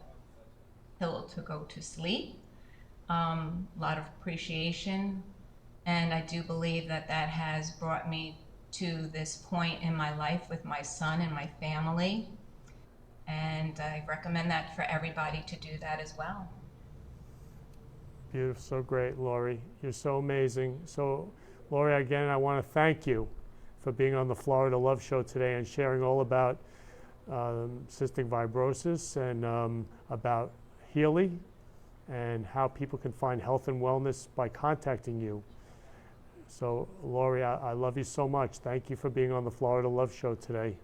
pillow to go to sleep. A lot of appreciation, and I do believe that that has brought me to this point in my life with my son and my family, and I recommend that for everybody to do that as well. Beautiful, so great, Lauri. You're so amazing. So, Lauri, again, I want to thank you for being on the Florida Love Show today and sharing all about cystic fibrosis and about Healy and how people can find health and wellness by contacting you. So, Lauri, I love you so much. Thank you for being on the Florida Love Show today.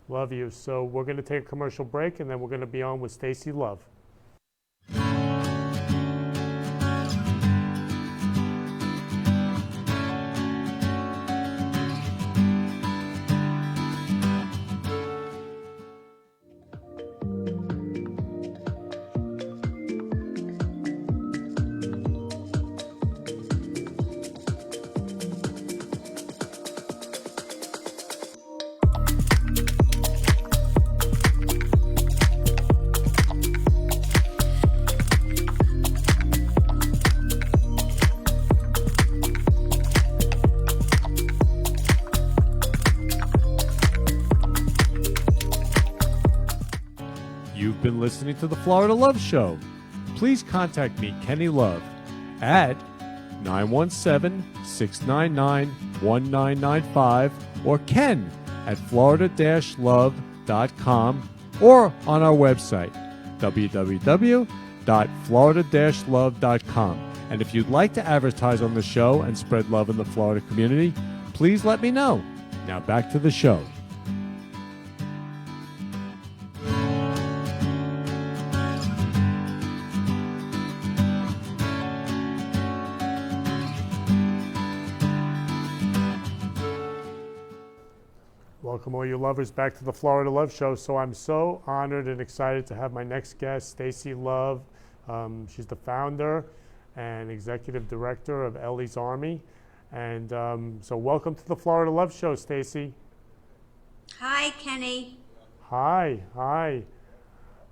Love you. So we're going to take a commercial break, and then we're going to be on with Stacey Love. You've been listening to the Florida Love Show. Please contact me, Kenny Love, at 917-699-1995 or Ken at florida-love.com or on our website, www.florida-love.com. And if you'd like to advertise on the show and spread love in the Florida community, please let me know. Now back to the show. Welcome all you lovers back to the Florida Love Show. So I'm so honored and excited to have my next guest, Stacey Love. She's the founder and executive director of Ellie's Army. And so welcome to the Florida Love Show, Stacey. Hi, Kenny. Hi.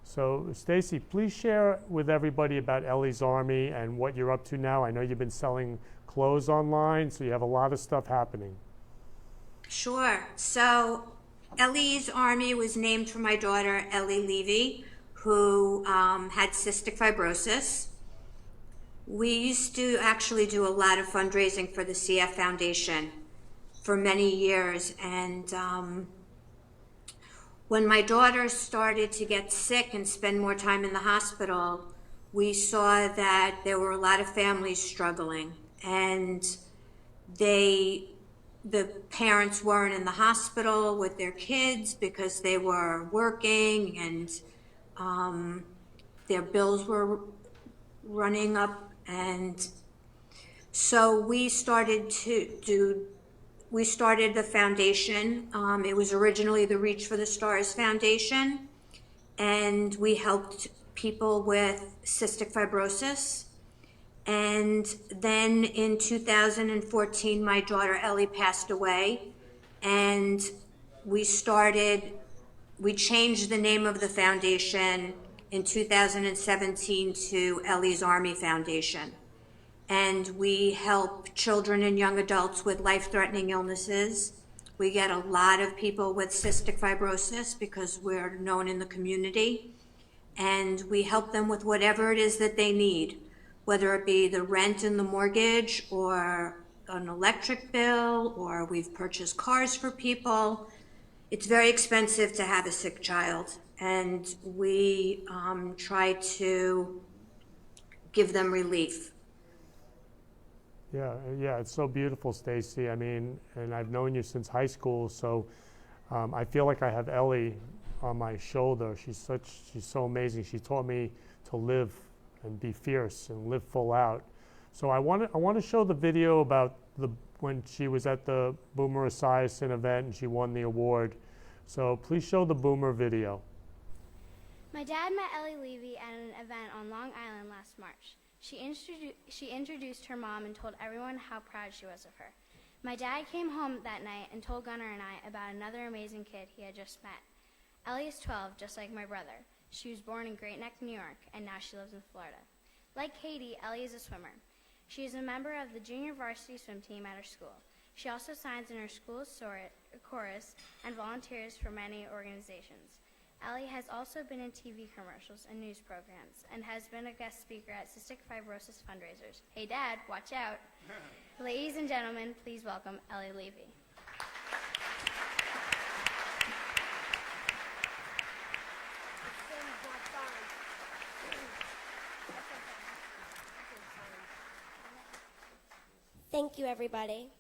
So Stacey, please share with everybody about Ellie's Army and what you're up to now. I know you've been selling clothes online, so you have a lot of stuff happening. Sure. So Ellie's Army was named for my daughter, Ellie Levy, who had cystic fibrosis. We used to actually do a lot of fundraising for the CF Foundation for many years. And when my daughter started to get sick and spend more time in the hospital, we saw that there were a lot of families struggling. And the parents weren't in the hospital with their kids because they were working, and their bills were running up. And so we started the foundation. It was originally the Reach for the Stars Foundation, and we helped people with cystic fibrosis. And then in 2014, my daughter Ellie passed away, and we changed the name of the foundation in 2017 to Ellie's Army Foundation. And we help children and young adults with life-threatening illnesses. We get a lot of people with cystic fibrosis because we're known in the community. And we help them with whatever it is that they need. whether it be the rent and the mortgage or an electric bill, or we've purchased cars for people. It's very expensive to have a sick child, and we try to give them relief. Yeah, yeah, it's so beautiful, Stacey. I mean, and I've known you since high school, so I feel like I have Ellie on my shoulder. She's so amazing. She taught me to live and be fierce and live full out. So I want to show the video about when she was at the Boomer Esiason event and she won the award. So please show the Boomer video. My dad met Ellie Levy at an event on Long Island last March. She introduced her mom and told everyone how proud she was of her. My dad came home that night and told Gunnar and I about another amazing kid he had just met. Ellie is 12, just like my brother. She was born in Great Neck, New York, and now she lives in Florida. Like Katie, Ellie is a swimmer. She is a member of the junior varsity swim team at her school. She also signs in her school's chorus and volunteers for many organizations. Ellie has also been in TV commercials and news programs and has been a guest speaker at Cystic Fibrosis fundraisers. Hey, Dad, watch out. Ladies and gentlemen, please welcome Ellie Levy. Thank you, everybody.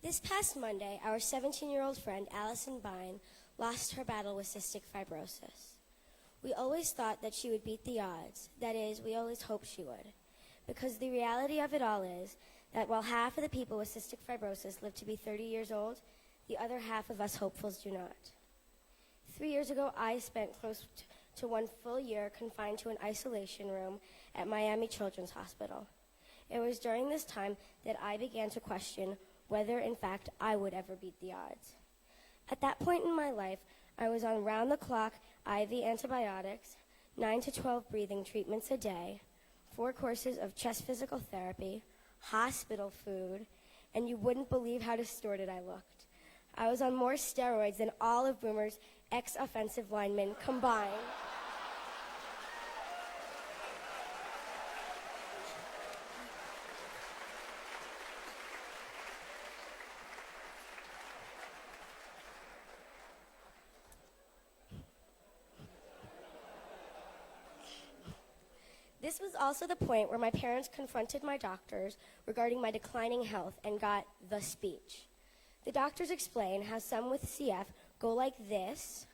This past Monday, our 17-year-old friend, Allison Bine, lost her battle with cystic fibrosis. We always thought that she would beat the odds. That is, we always hoped she would. Because the reality of it all is that while half of the people with cystic fibrosis live to be 30 years old, the other half of us hopefuls do not. 3 years ago, I spent close to 1 full year confined to an isolation room at Miami Children's Hospital. It was during this time that I began to question whether, in fact, I would ever beat the odds. At that point in my life, I was on round-the-clock IV antibiotics, 9 to 12 breathing treatments a day, 4 courses of chest physical therapy, hospital food, and you wouldn't believe how distorted I looked. I was on more steroids than all of Boomer's ex-offensive linemen combined. This was also the point where my parents confronted my doctors regarding my declining health and got the speech. The doctors explained how some with CF go like this,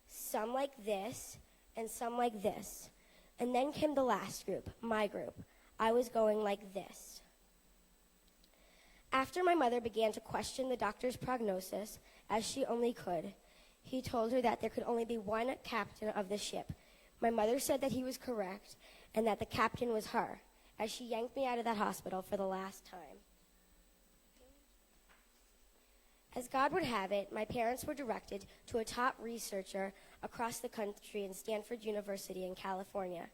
some like this, and some like this. And then came the last group, my group. I was going like this. After my mother began to question the doctor's prognosis, as she only could, he told her that there could only be one captain of the ship. My mother said that he was correct, and that the captain was her, as she yanked me out of that hospital for the last time. As God would have it, my parents were directed to a top researcher across the country in Stanford University in California.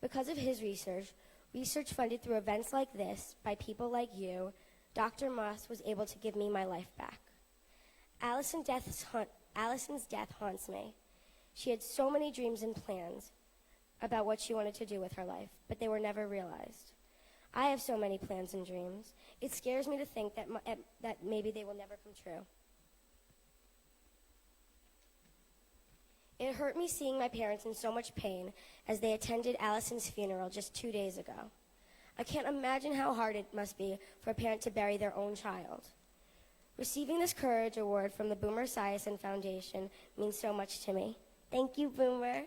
Because of his research funded through events like this by people like you, Dr. Moss was able to give me my life back. Allison's death haunts me. She had so many dreams and plans about what she wanted to do with her life, but they were never realized. I have so many plans and dreams. It scares me to think that maybe they will never come true. It hurt me seeing my parents in so much pain as they attended Allison's funeral just 2 days ago. I can't imagine how hard it must be for a parent to bury their own child. Receiving this Courage Award from the Boomer Esiason Foundation means so much to me. Thank you, Boomer.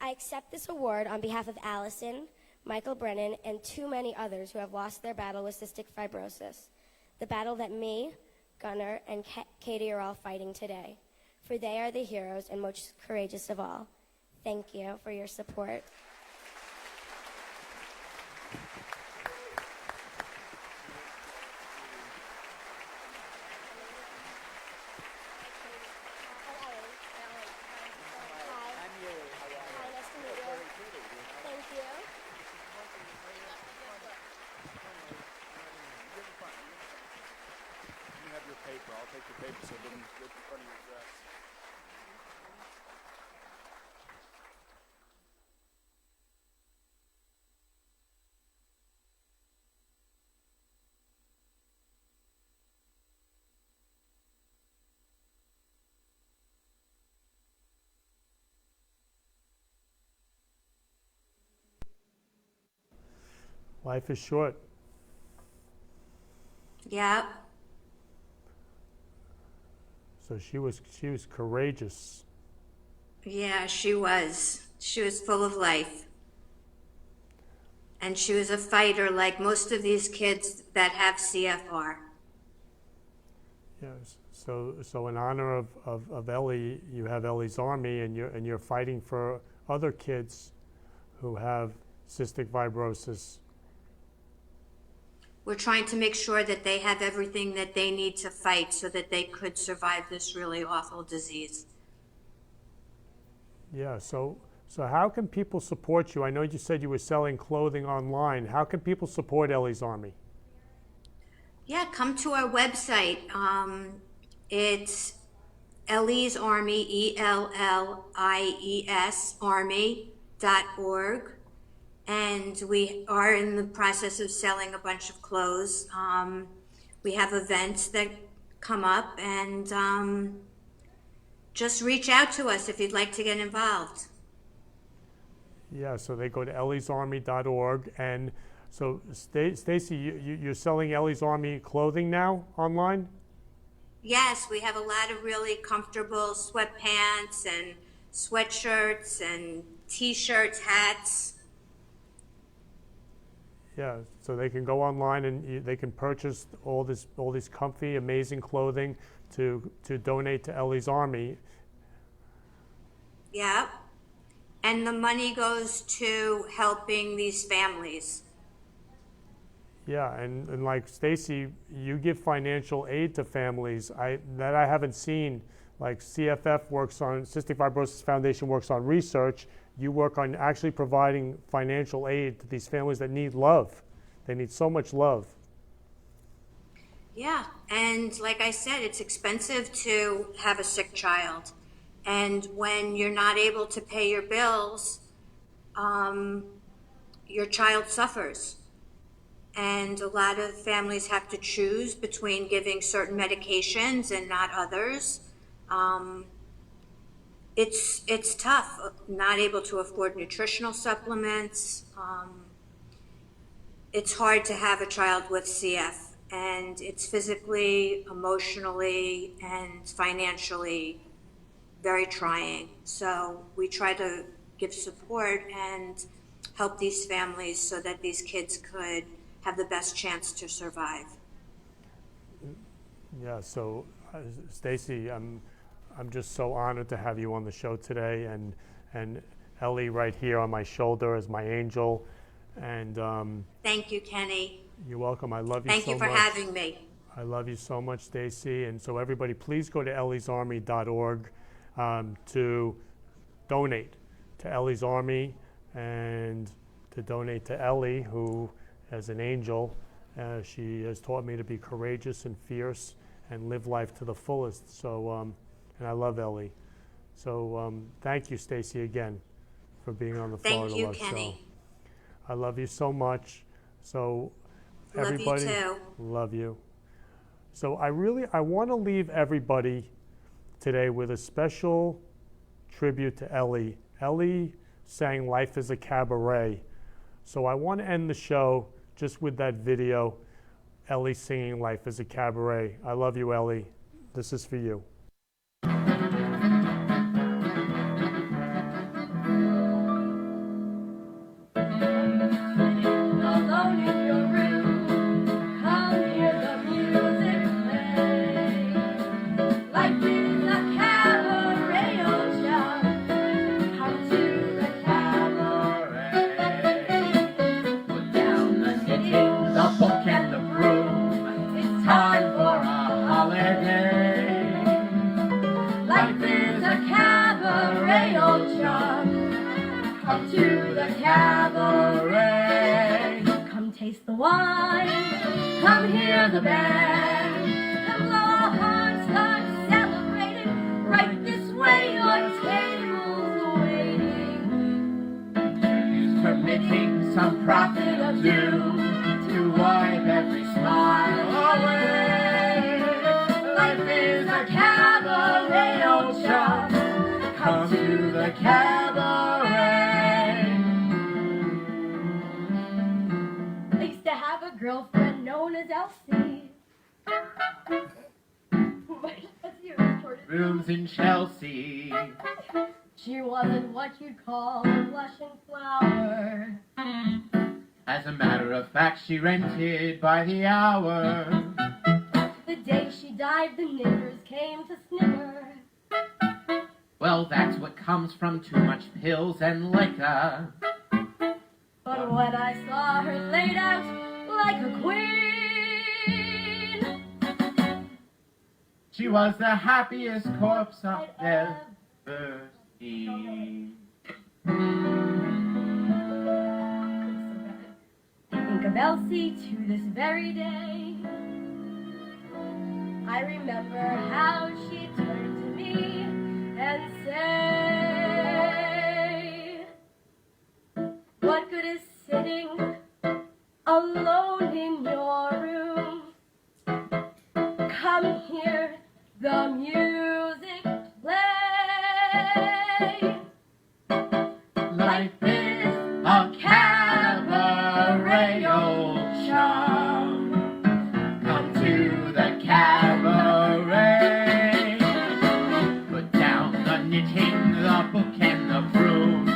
I accept this award on behalf of Allison, Michael Brennan, and too many others who have lost their battle with cystic fibrosis, the battle that me, Gunnar, and Katie are all fighting today. For they are the heroes and most courageous of all. Thank you for your support. I'll take your paper so it doesn't get in front of your dress. Life is short. Yeah. So she was courageous. Yeah, she was. She was full of life. And she was a fighter like most of these kids that have CFR. Yes. So in honor of Ellie, you have Ellie's Army, and you're fighting for other kids who have cystic fibrosis. We're trying to make sure that they have everything that they need to fight so that they could survive this really awful disease. Yeah. So how can people support you? I know you said you were selling clothing online. How can people support Ellie's Army? Yeah, come to our website. It's Ellie's Army, ELLIES Army.org. And we are in the process of selling a bunch of clothes. We have events that come up, and just reach out to us if you'd like to get involved. Yeah, so they go to elliesarmy.org. And so, Stacey, you're selling Ellie's Army clothing now online? Yes, we have a lot of really comfortable sweatpants and sweatshirts and t-shirts, hats. Yeah, so they can go online and they can purchase all this comfy, amazing clothing to donate to Ellie's Army. Yeah. And the money goes to helping these families. Yeah, and like Stacey, you give financial aid to families that I haven't seen. Like CFF works on, Cystic Fibrosis Foundation works on research. You work on actually providing financial aid to these families that need love. They need so much love. Yeah, and like I said, it's expensive to have a sick child. And when you're not able to pay your bills, your child suffers. And a lot of families have to choose between giving certain medications and not others. It's tough, not able to afford nutritional supplements. It's hard to have a child with CF, and it's physically, emotionally, and financially very trying. So we try to give support and help these families so that these kids could have the best chance to survive. Yeah, so Stacey, I'm just so honored to have you on the show today, and Ellie right here on my shoulder as my angel. And thank you, Kenny. You're welcome. I love you so much. Thank you for having me. I love you so much, Stacey. And so everybody, please go to elliesarmy.org to donate to Ellie's Army and to donate to Ellie, who, as an angel, she has taught me to be courageous and fierce and live life to the fullest. So, and I love Ellie. So thank you, Stacey, again, for being on the Florida Love Show. Thank you, Kenny. I love you so much. So everybody, love you too. Love you. So I want to leave everybody today with a special tribute to Ellie. Ellie sang "Life is a Cabaret." So I want to end the show just with that video, Ellie singing "Life is a Cabaret." I love you, Ellie. This is for you. Taste the wine, come hear the band, come blow our hearts, start celebrating, right this way your table's waiting. He's permitting some prophet of doom to wipe every smile away. Life is a cabaret, old chum, come to the cabaret. rooms in Chelsea. She wasn't what you'd call a blushing flower. As a matter of fact, she rented by the hour. The day she died, the neighbors came to snigger. Well, that's what comes from too much pills and liquor. But when I saw her laid out like a queen, she was the happiest corpse I've ever seen. I think of Elsie to this very day. I remember how she turned to me and say, what good is sitting alone in your room? Come here, the music play. Life is a cabaret, old chum. Come to the cabaret. Put down the knitting, the book, and the broom.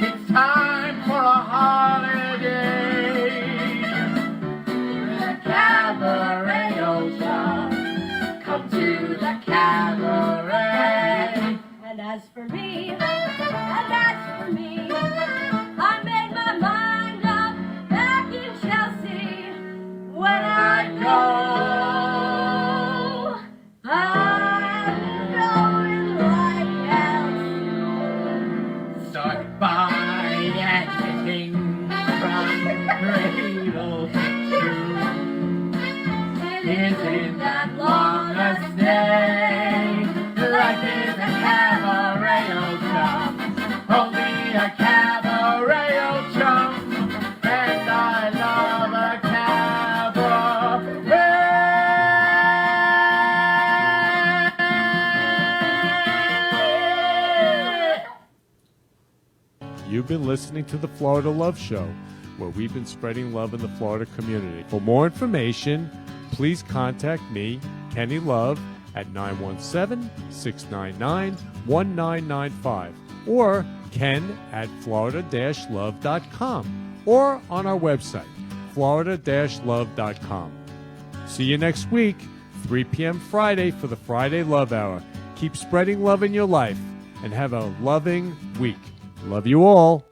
It's time for a holiday. The cabaret, old chum. Come to the cabaret. And as for me, I made my mind up back in Chelsea. When I go, I'm going like Elsie. Start by knitting from cradle to tomb. Isn't that long a stay? Life is a cabaret, old chum. Only a cabaret, old chum. And I love a cabaret. You've been listening to the Florida Love Show, where we've been spreading love in the Florida community. For more information, please contact me, Kenny Love, at 917-699-1995 or ken@florida-love.com or on our website, florida-love.com. See you next week, 3 p.m. Friday for the Friday Love Hour. Keep spreading love in your life and have a loving week. Love you all.